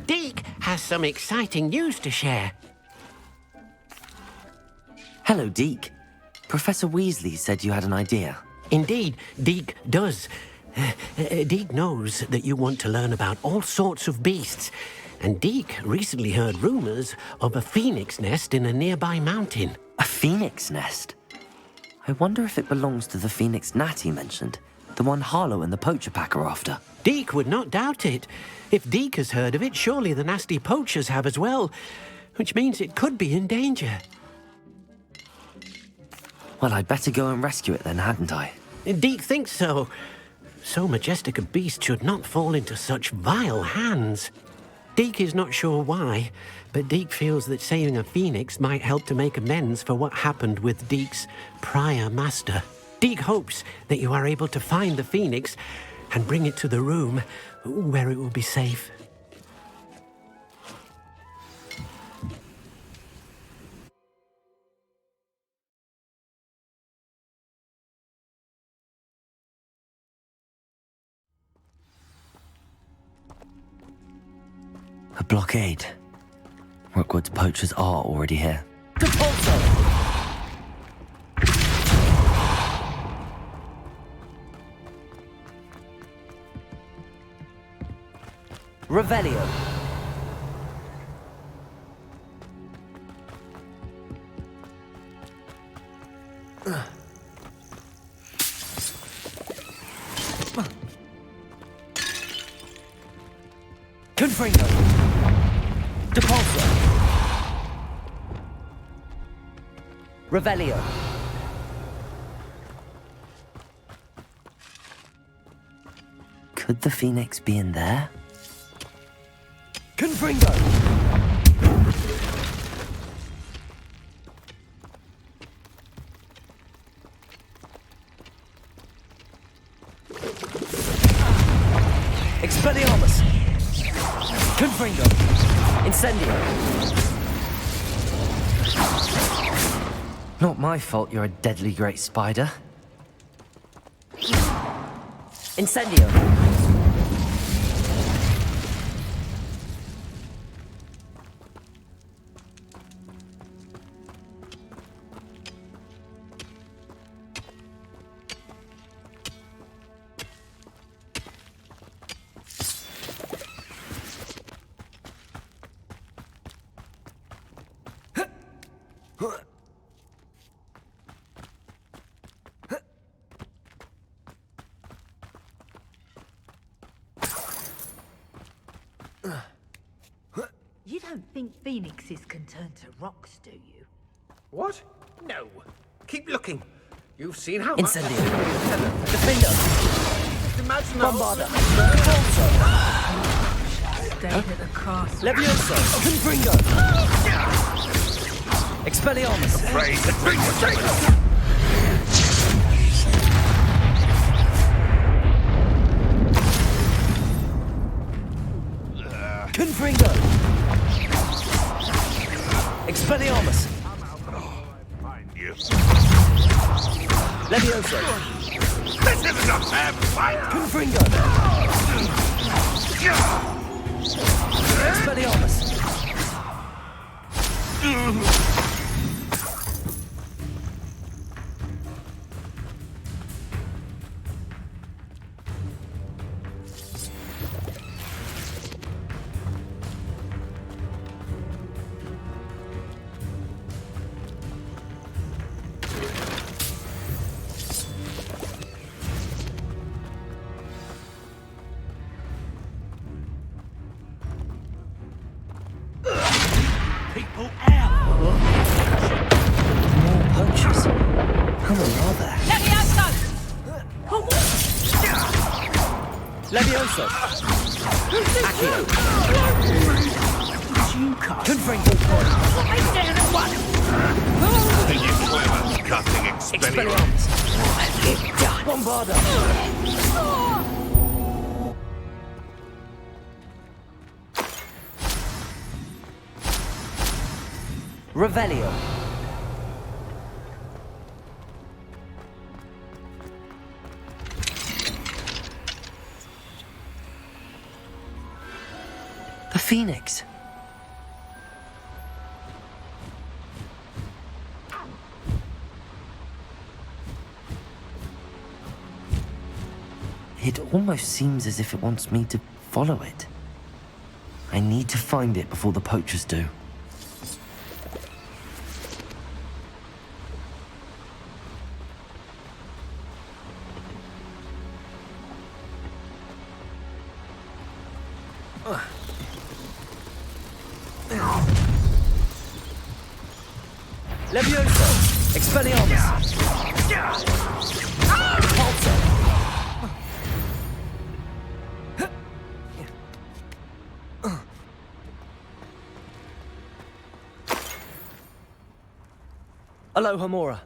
Deke has some exciting news to share. Hello, Deke. Professor Weasley said you had an idea. Indeed, Deke does. Deke knows that you want to learn about all sorts of beasts, and Deke recently heard rumors of a phoenix nest in a nearby mountain. A phoenix nest? I wonder if it belongs to the phoenix gnat he mentioned, the one Harlow and the poacher pack are after. Deke would not doubt it. If Deke has heard of it, surely the nasty poachers have as well, which means it could be in danger. Well, I'd better go and rescue it then, hadn't I? Deke thinks so. So majestic a beast should not fall into such vile hands. Deke is not sure why, but Deke feels that saving a phoenix might help to make amends for what happened with Deke's prior master. Deke hopes that you are able to find the phoenix and bring it to the room where it will be safe. A blockade. Rookwood's poachers are already here. Depulso! Revelio. Confringo. Depulso. Revelio. Could the phoenix be in there? Confringo. Expelliarmus. Confringo. Incendio. Not my fault you're a deadly great spider. Incendio. You don't think phoenixes can turn to rocks, do you? What? No. Keep looking. You've seen how much... Incendio. Defender. Just imagine how... Bombarda. Stayed at the castle. Levioso. Confringo. Expelliarmus. Afraid to bring the traitor. Confringo. Expelliarmus. Find you. Levioso. This isn't a fair fight. Confringo. Expelliarmus. People out! More poachers. How many are there? Levioso. Accio. Confringo. Think you clever, cutting Expelliarmus. Expelliarmus. Bombarda. Revelio. The phoenix. It almost seems as if it wants me to follow it. I need to find it before the poachers do. Levioso! Expelliarmus! Repulsor! Alohomora.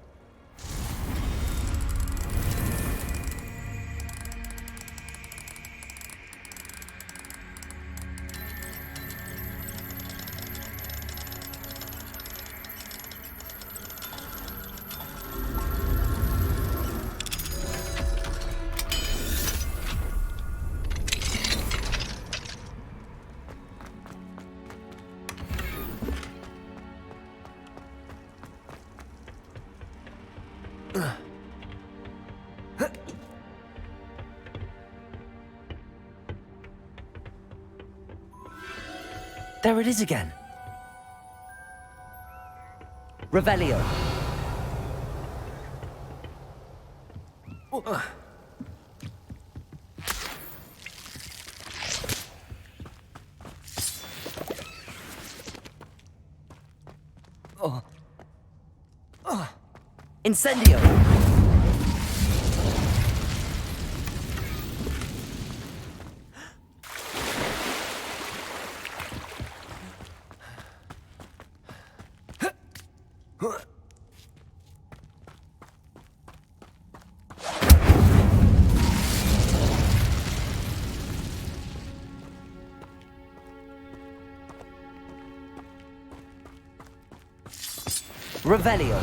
There it is again. Revelio. Incendio. Revelio.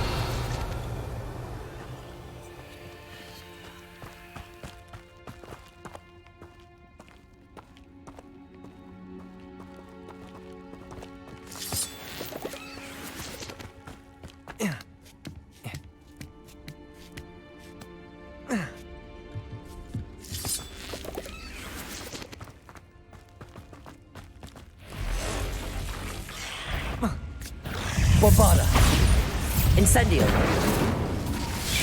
Bombada. Incendio.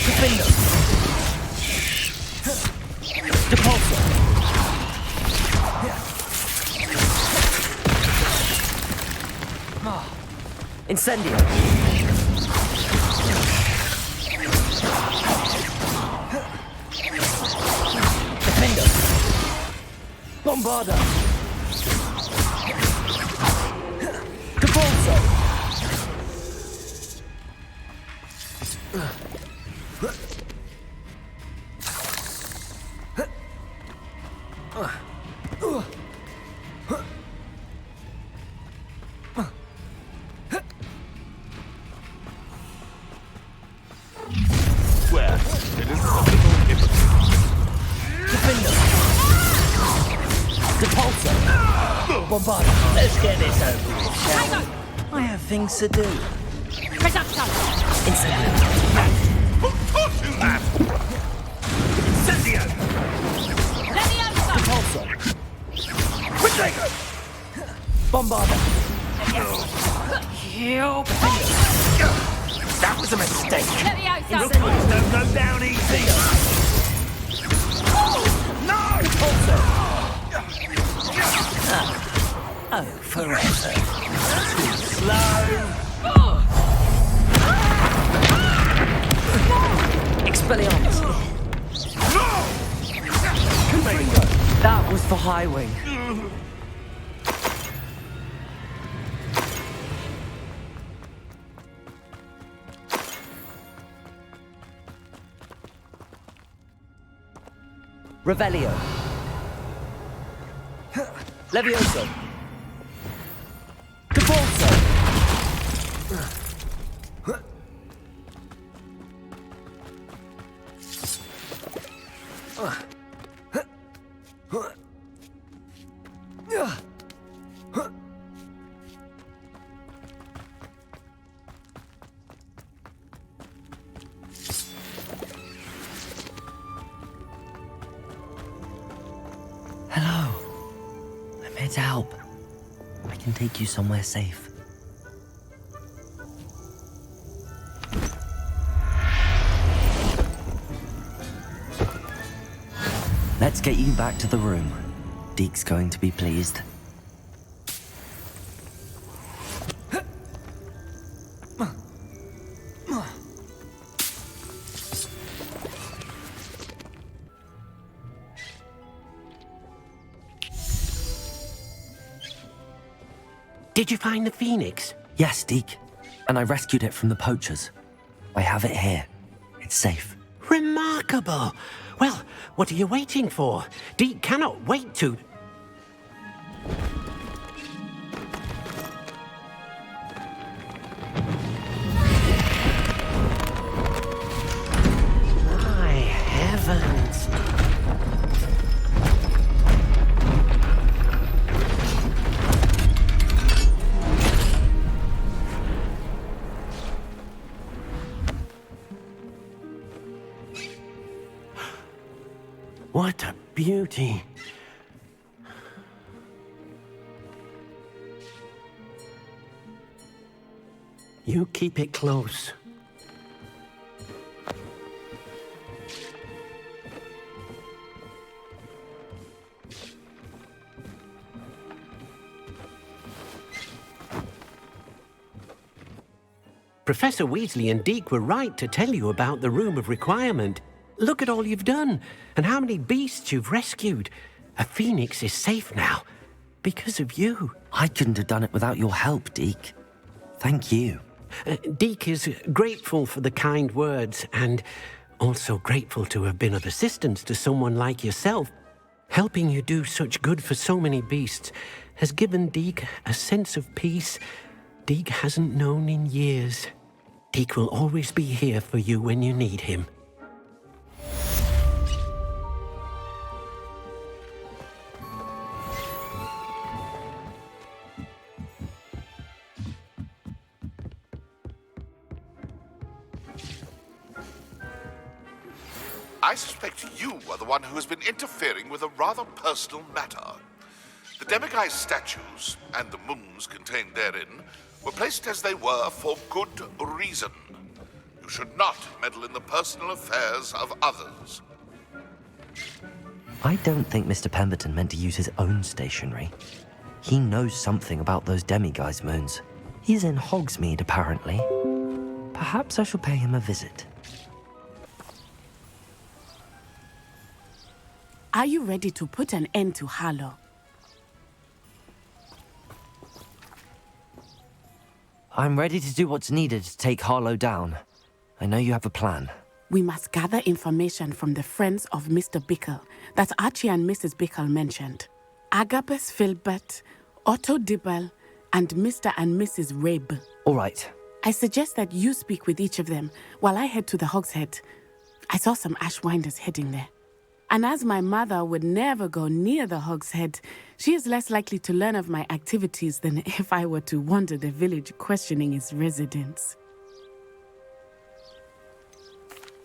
Defendo. Depulso. Incendio. Defendo. Bombada. Depulso. Where it is a little hypocrite. Defendo. Depulso. Bombada. Let's get this over with, shall we? I have things to do. Incendio. Who taught you that? Incendio! Depulso. Quick-taker! Bombada. That was a mistake. Rookers don't go down easy! No! Oh, forever. Slow! Expelliarmus. That was for High Wing. Revelio. Levioso. Depulso. to help. I can take you somewhere safe. Let's get you back to the room. Deke's going to be pleased. Did you find the phoenix? Yes, Deke. And I rescued it from the poachers. I have it here. It's safe. Remarkable! Well, what are you waiting for? Deke cannot wait to... My heavens! What a beauty. You keep it close. Professor Weasley and Deke were right to tell you about the Room of Requirement. Look at all you've done, and how many beasts you've rescued. A phoenix is safe now, because of you. I couldn't have done it without your help, Deke. Thank you. Deke is grateful for the kind words, and also grateful to have been of assistance to someone like yourself. Helping you do such good for so many beasts has given Deke a sense of peace Deke hasn't known in years. Deke will always be here for you when you need him. I suspect you are the one who has been interfering with a rather personal matter. The demiguise statues and the moons contained therein were placed as they were for good reason. You should not meddle in the personal affairs of others. I don't think Mr. Pemberton meant to use his own stationery. He knows something about those demiguise moons. He's in Hogsmeade, apparently. Perhaps I shall pay him a visit. Are you ready to put an end to Harlow? I'm ready to do what's needed to take Harlow down. I know you have a plan. We must gather information from the friends of Mr. Bickle that Archie and Mrs. Bickle mentioned. Agabus Filbert, Otto Dibble, and Mr. and Mrs. Rabe. All right. I suggest that you speak with each of them while I head to the Hogshead. I saw some Ashwinders heading there. And as my mother would never go near the Hogshead, she is less likely to learn of my activities than if I were to wander the village questioning its residents.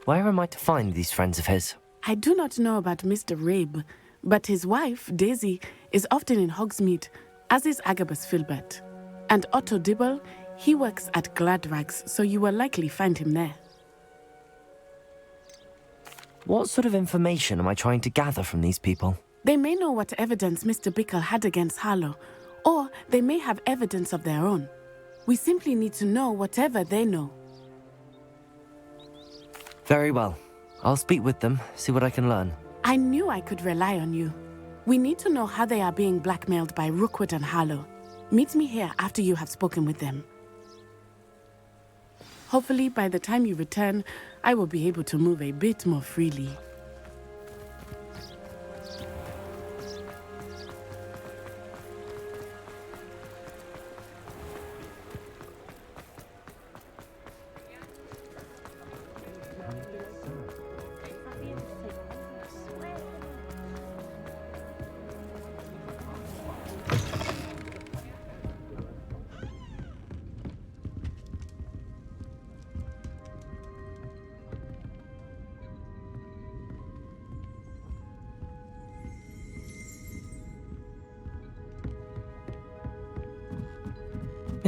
Where am I to find these friends of his? I do not know about Mr. Rabe, but his wife, Daisy, is often in Hogsmeade, as is Agabus Filbert. And Otto Dibble, he works at Gladrags, so you will likely find him there. What sort of information am I trying to gather from these people? They may know what evidence Mr. Bickle had against Harlow, or they may have evidence of their own. We simply need to know whatever they know. Very well. I'll speak with them, see what I can learn. I knew I could rely on you. We need to know how they are being blackmailed by Rookwood and Harlow. Meet me here after you have spoken with them. Hopefully, by the time you return, I will be able to move a bit more freely.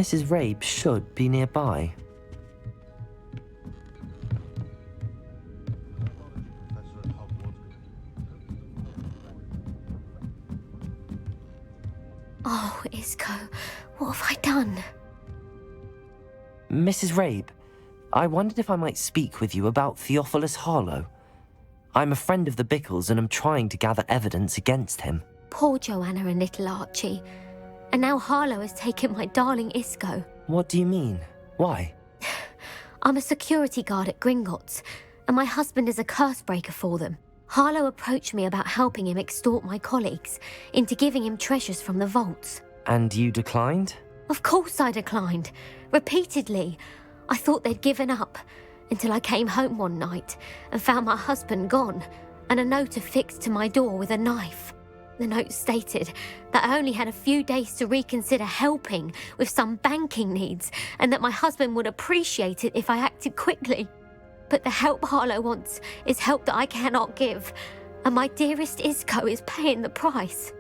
Mrs. Rabe should be nearby. Oh, Isco, what have I done? Mrs. Rabe, I wondered if I might speak with you about Theophilus Harlow. I'm a friend of the Bickles and am trying to gather evidence against him. Poor Joanna and little Archie. And now Harlow has taken my darling Isco. What do you mean? Why? I'm a security guard at Gringotts, and my husband is a curse breaker for them. Harlow approached me about helping him extort my colleagues into giving him treasures from the vaults. And you declined? Of course I declined. Repeatedly. I thought they'd given up, until I came home one night and found my husband gone, and a note affixed to my door with a knife. The note stated that I only had a few days to reconsider helping with some banking needs, and that my husband would appreciate it if I acted quickly. But the help Harlow wants is help that I cannot give, and my dearest Isco is paying the price.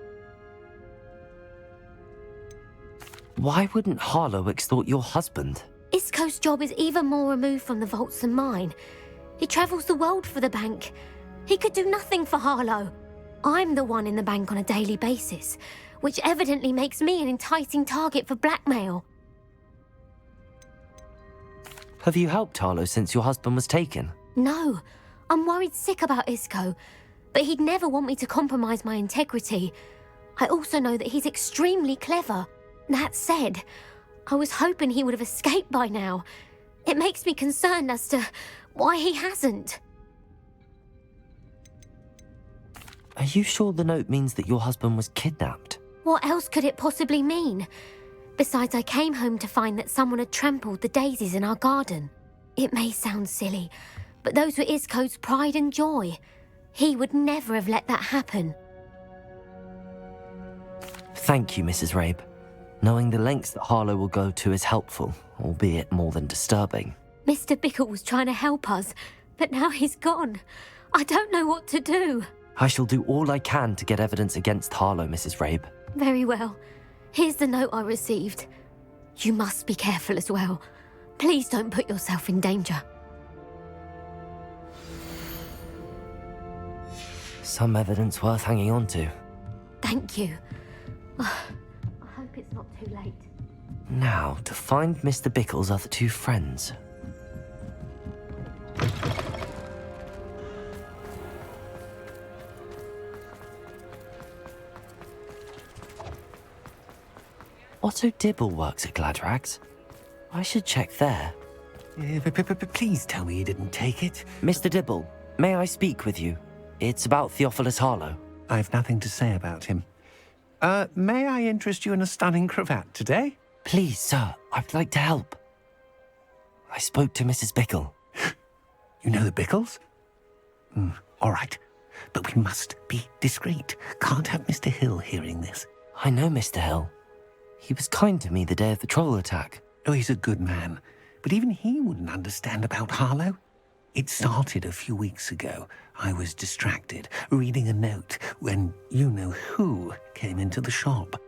Why wouldn't Harlow extort your husband? Isco's job is even more removed from the vaults than mine. He travels the world for the bank. He could do nothing for Harlow. I'm the one in the bank on a daily basis, which evidently makes me an enticing target for blackmail. Have you helped Harlow since your husband was taken? No, I'm worried sick about Isco, but he'd never want me to compromise my integrity. I also know that he's extremely clever. That said, I was hoping he would have escaped by now. It makes me concerned as to why he hasn't. Are you sure the note means that your husband was kidnapped? What else could it possibly mean? Besides, I came home to find that someone had trampled the daisies in our garden. It may sound silly, but those were Isco's pride and joy. He would never have let that happen. Thank you, Mrs. Rabe. Knowing the lengths that Harlow will go to is helpful, albeit more than disturbing. Mr. Bickle was trying to help us, but now he's gone. I don't know what to do. I shall do all I can to get evidence against Harlow, Mrs. Rabe. Very well. Here's the note I received. You must be careful as well. Please don't put yourself in danger. Some evidence worth hanging on to. Thank you. I hope it's not too late. Now, to find Mr. Bickle's other two friends. Otto Dibble works at Gladrags. I should check there. Please tell me you didn't take it. Mr. Dibble, may I speak with you? It's about Theophilus Harlow. I've nothing to say about him. May I interest you in a stunning cravat today? Please, sir, I'd like to help. I spoke to Mrs. Bickle. You know the Bickles? All right, but we must be discreet. Can't have Mr. Hill hearing this. I know Mr. Hill. He was kind to me the day of the troll attack. Oh, he's a good man, but even he wouldn't understand about Harlow. It started a few weeks ago. I was distracted, reading a note, when you-know-who came into the shop.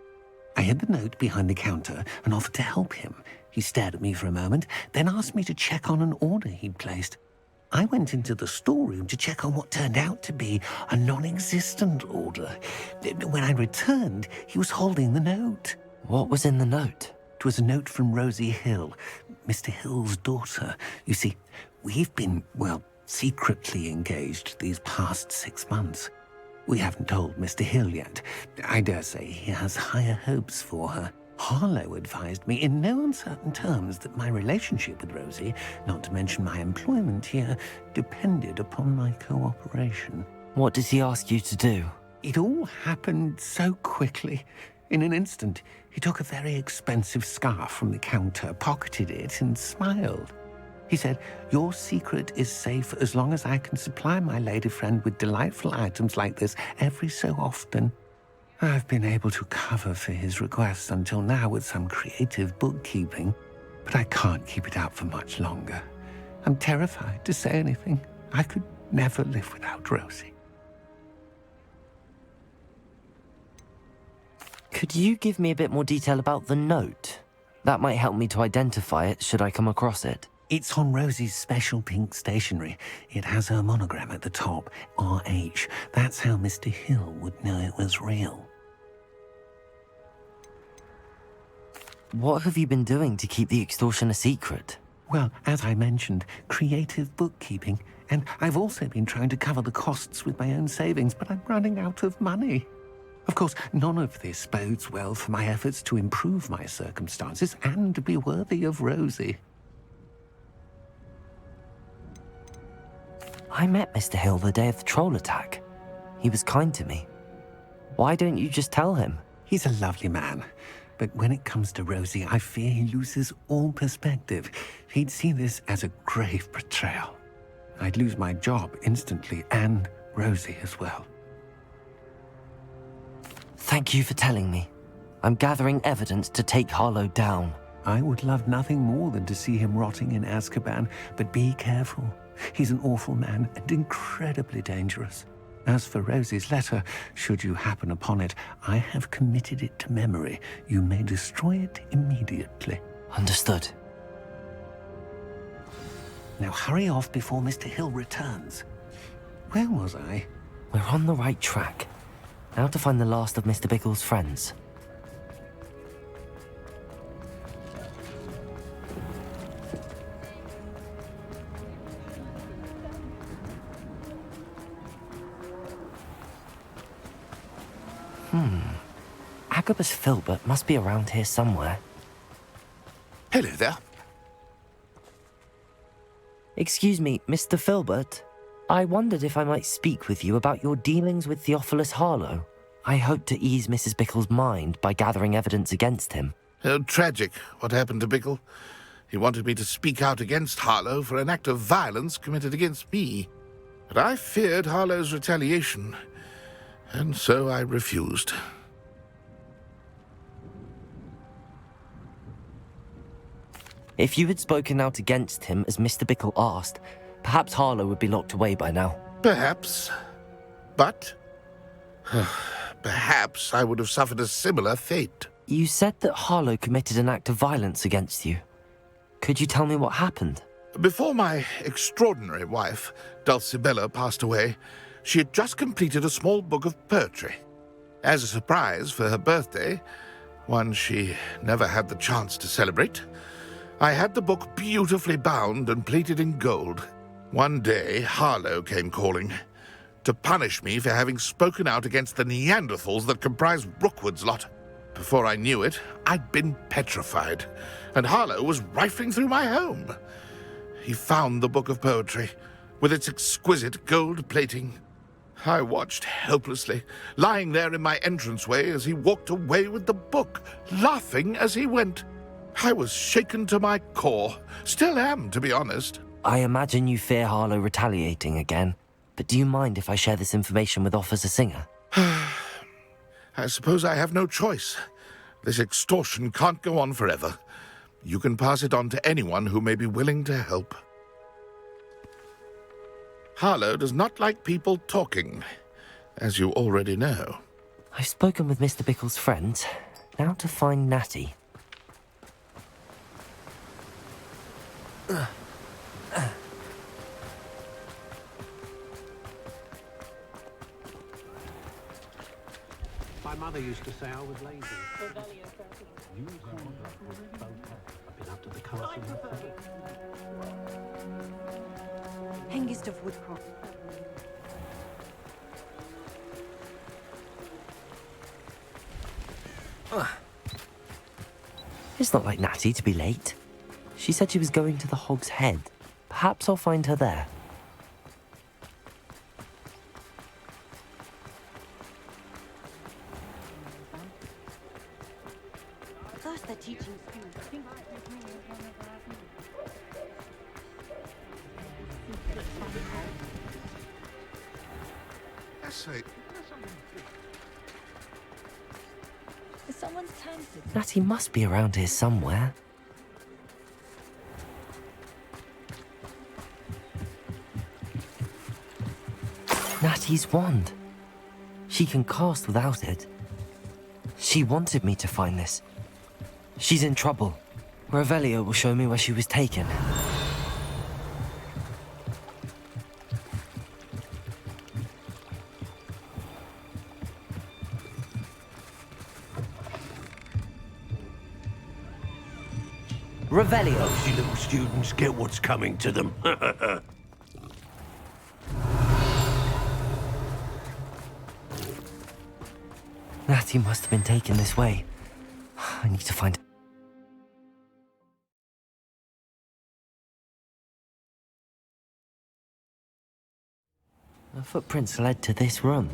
I hid the note behind the counter and offered to help him. He stared at me for a moment, then asked me to check on an order he'd placed. I went into the storeroom to check on what turned out to be a non-existent order. When I returned, he was holding the note. What was in the note? It was a note from Rosie Hill, Mr. Hill's daughter. You see, we've been, secretly engaged these past 6 months. We haven't told Mr. Hill yet. I dare say he has higher hopes for her. Harlow advised me in no uncertain terms that my relationship with Rosie, not to mention my employment here, depended upon my cooperation. What does he ask you to do? It all happened so quickly. In an instant, he took a very expensive scarf from the counter, pocketed it, and smiled. He said, "Your secret is safe as long as I can supply my lady friend with delightful items like this every so often." I've been able to cover for his requests until now with some creative bookkeeping, but I can't keep it up for much longer. I'm terrified to say anything. I could never live without Rosie. Could you give me a bit more detail about the note? That might help me to identify it should I come across it. It's on Rosie's special pink stationery. It has her monogram at the top, RH. That's how Mr. Hill would know it was real. What have you been doing to keep the extortion a secret? Well, as I mentioned, creative bookkeeping. And I've also been trying to cover the costs with my own savings, but I'm running out of money. Of course, none of this bodes well for my efforts to improve my circumstances and be worthy of Rosie. I met Mr. Hill the day of the troll attack. He was kind to me. Why don't you just tell him? He's a lovely man. But when it comes to Rosie, I fear he loses all perspective. He'd see this as a grave betrayal. I'd lose my job instantly, and Rosie as well. Thank you for telling me. I'm gathering evidence to take Harlow down. I would love nothing more than to see him rotting in Azkaban, but be careful. He's an awful man and incredibly dangerous. As for Rosie's letter, should you happen upon it, I have committed it to memory. You may destroy it immediately. Understood. Now hurry off before Mr. Hill returns. Where was I? We're on the right track. Now to find the last of Mr. Bickle's friends. Agabus Filbert must be around here somewhere. Hello there. Excuse me, Mr. Filbert. I wondered if I might speak with you about your dealings with Theophilus Harlow. I hope to ease Mrs. Bickle's mind by gathering evidence against him. Oh, tragic what happened to Bickle. He wanted me to speak out against Harlow for an act of violence committed against me. But I feared Harlow's retaliation, and so I refused. If you had spoken out against him as Mr. Bickle asked, perhaps Harlow would be locked away by now. Perhaps. But perhaps I would have suffered a similar fate. You said that Harlow committed an act of violence against you. Could you tell me what happened? Before my extraordinary wife, Dulcibella, passed away, she had just completed a small book of poetry. As a surprise for her birthday, one she never had the chance to celebrate, I had the book beautifully bound and plated in gold. One day, Harlow came calling to punish me for having spoken out against the Neanderthals that comprise Rookwood's lot. Before I knew it, I'd been petrified, and Harlow was rifling through my home. He found the book of poetry, with its exquisite gold plating. I watched helplessly, lying there in my entranceway as he walked away with the book, laughing as he went. I was shaken to my core. Still am, to be honest. I imagine you fear Harlow retaliating again, but do you mind if I share this information with Officer Singer? I suppose I have no choice. This extortion can't go on forever. You can pass it on to anyone who may be willing to help. Harlow does not like people talking, as you already know. I've spoken with Mr. Bickle's friends. Now to find Natty. My mother used to say I was lazy. I've been up to the castle. Hengist of Woodcroft. It's not like Natty to be late. She said she was going to the Hog's Head. Perhaps I'll find her there. First they're teaching school. Yes, sir. Someone's tempted. Natty must be around here somewhere. Natty's wand. She can cast without it. She wanted me to find this. She's in trouble. Revelio will show me where she was taken. Revelio! Those little students get what's coming to them. Natty must have been taken this way. I need to find... The footprints led to this room.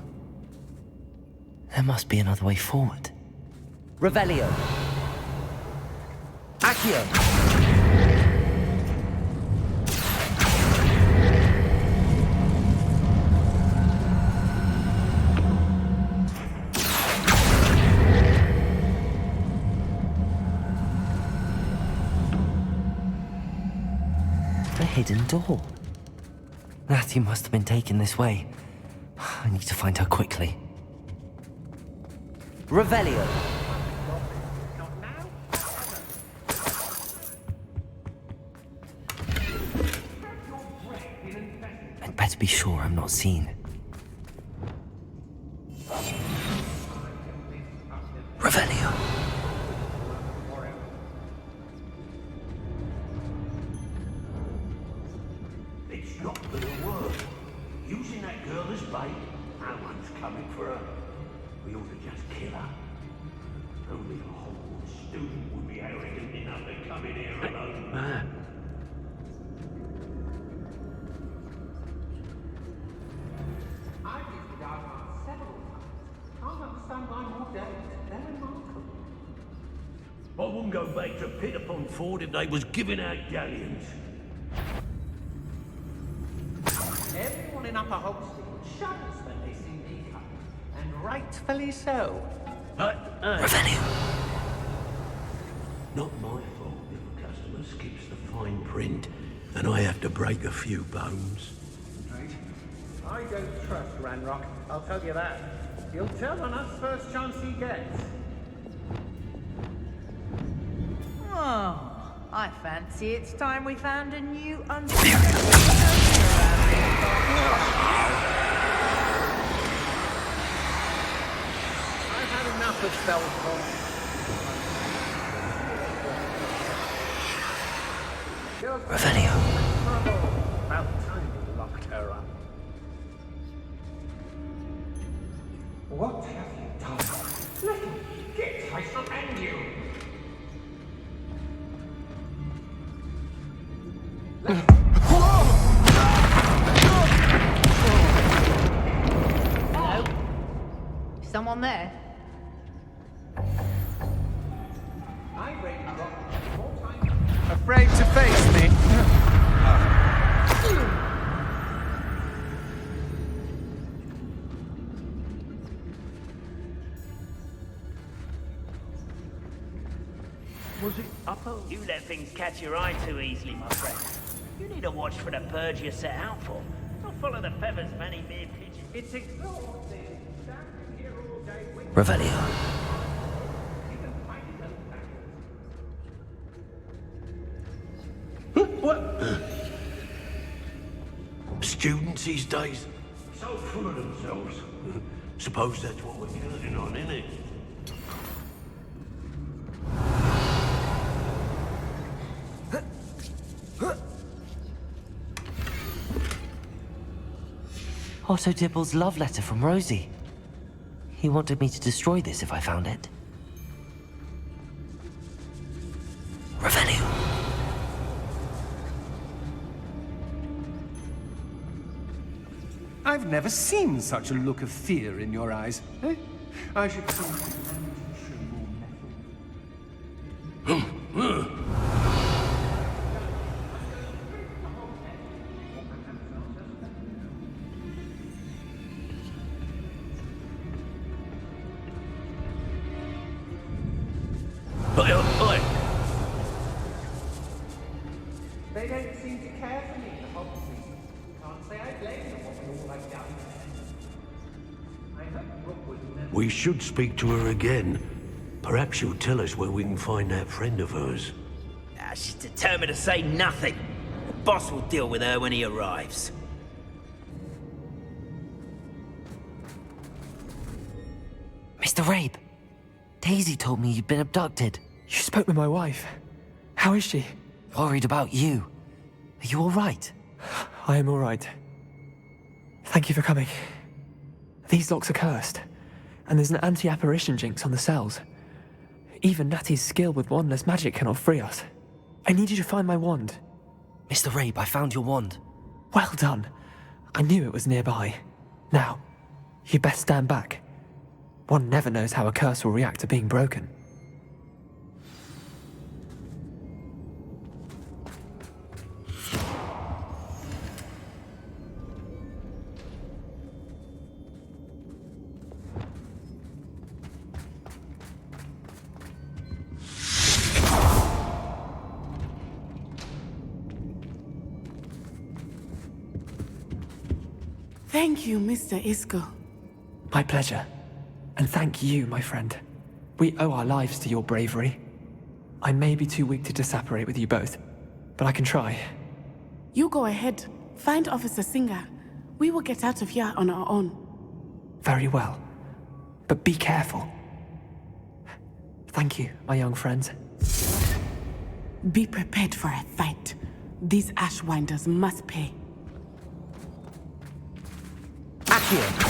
There must be another way forward. Revelio! Accio! A hidden door. Natty must have been taken this way. I need to find her quickly. Revelio! I'd better be sure I'm not seen. Revelio! It's not gonna work. Using that girl as bait, no one's coming for her. We ought to just kill her. Only a Hogwarts student would be arrogant enough to come in here alone. I've used the Hogwarts several times. Can't understand why more days. They're remarkable. I wouldn't go back to Pit upon Ford if they was giving out galleons. Everyone in Upper Hogsmeade shudders when they see me come, and rightfully so. Revelio! Not my fault if a customer skips the fine print and I have to break a few bones. Right. I don't trust Ranrock, I'll tell you that. He'll tell on us first chance he gets. Oh, I fancy it's time we found a new I've had enough of Spellforce. Revelio! About time we locked her up. What have you done? Little, get I shall end you! Hello? Someone there? Afraid to face me? Was it upper? You let things catch your eye too easily, my friend. You need to watch for the birds you're set out for. Not follow the feathers of any mere pigeon. It's exhausting. Standing here all day waiting. Revelio! What? Students these days, so full of themselves. Suppose that's what we're counting on, innit? Otto Dibble's love letter from Rosie. He wanted me to destroy this if I found it. Revelio! I've never seen such a look of fear in your eyes. Eh? I should think you show more mettle. They don't seem to care for me, the Hogwarts. Can't say I blame them what we all like down there. I hope Brooke would never... We should speak to her again. Perhaps she'll tell us where we can find that friend of hers. She's determined to say nothing. The boss will deal with her when he arrives. Mr. Rabe, Daisy told me you'd been abducted. You spoke with my wife. How is she? Worried about you. Are you all right? I am all right. Thank you for coming. These locks are cursed, and there's an anti-apparition jinx on the cells. Even Natty's skill with wandless magic cannot free us. I need you to find my wand. Mr. Rabe, I found your wand. Well done. I knew it was nearby. Now, you best stand back. One never knows how a curse will react to being broken. Thank you, Mr. Isco. My pleasure. And thank you, my friend. We owe our lives to your bravery. I may be too weak to disapparate with you both, but I can try. You go ahead. Find Officer Singer. We will get out of here on our own. Very well. But be careful. Thank you, my young friends. Be prepared for a fight. These Ashwinders must pay. Accio!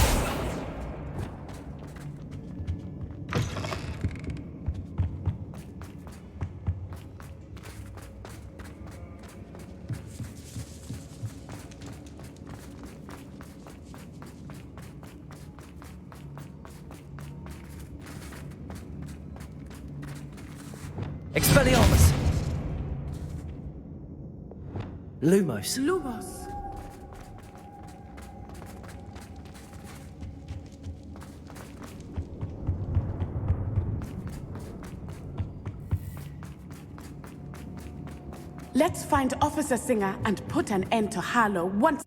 Expelliarmus! Lumos. Lumos. Let's find Officer Singer and put an end to Harlow once.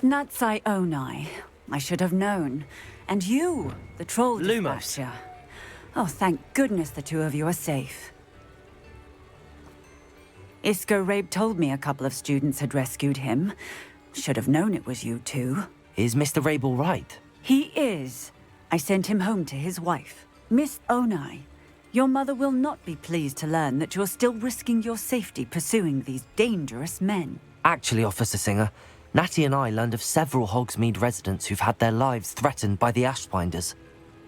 Natsai Onai. I should have known. And you, the troll dispatcher. Oh, thank goodness the two of you are safe. Isco Rabe told me a couple of students had rescued him. Should have known it was you two. Is Mr. Rabe all right? He is. I sent him home to his wife. Miss Onai, your mother will not be pleased to learn that you're still risking your safety pursuing these dangerous men. Actually, Officer Singer, Natty and I learned of several Hogsmeade residents who've had their lives threatened by the Ashwinders.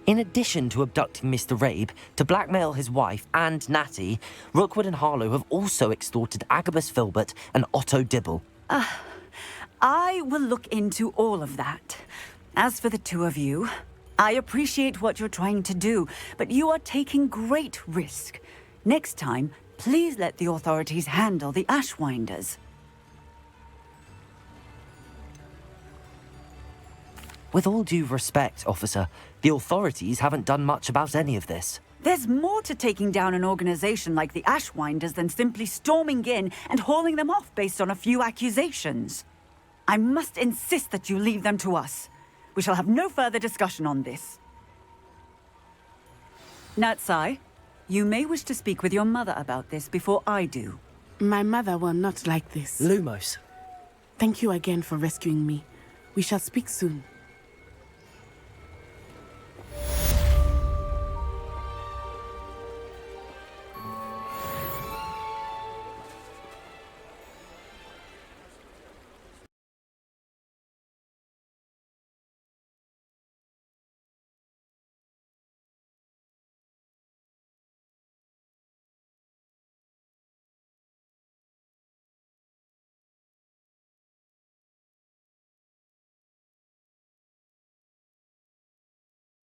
In addition to abducting Mr. Rabe to blackmail his wife and Natty, Rookwood and Harlow have also extorted Agabus Filbert and Otto Dibble. I will look into all of that. As for the two of you, I appreciate what you're trying to do, but you are taking great risk. Next time, please let the authorities handle the Ashwinders. With all due respect, officer, the authorities haven't done much about any of this. There's more to taking down an organization like the Ashwinders than simply storming in and hauling them off based on a few accusations. I must insist that you leave them to us. We shall have no further discussion on this. Natsai, you may wish to speak with your mother about this before I do. My mother will not like this. Lumos. Thank you again for rescuing me. We shall speak soon.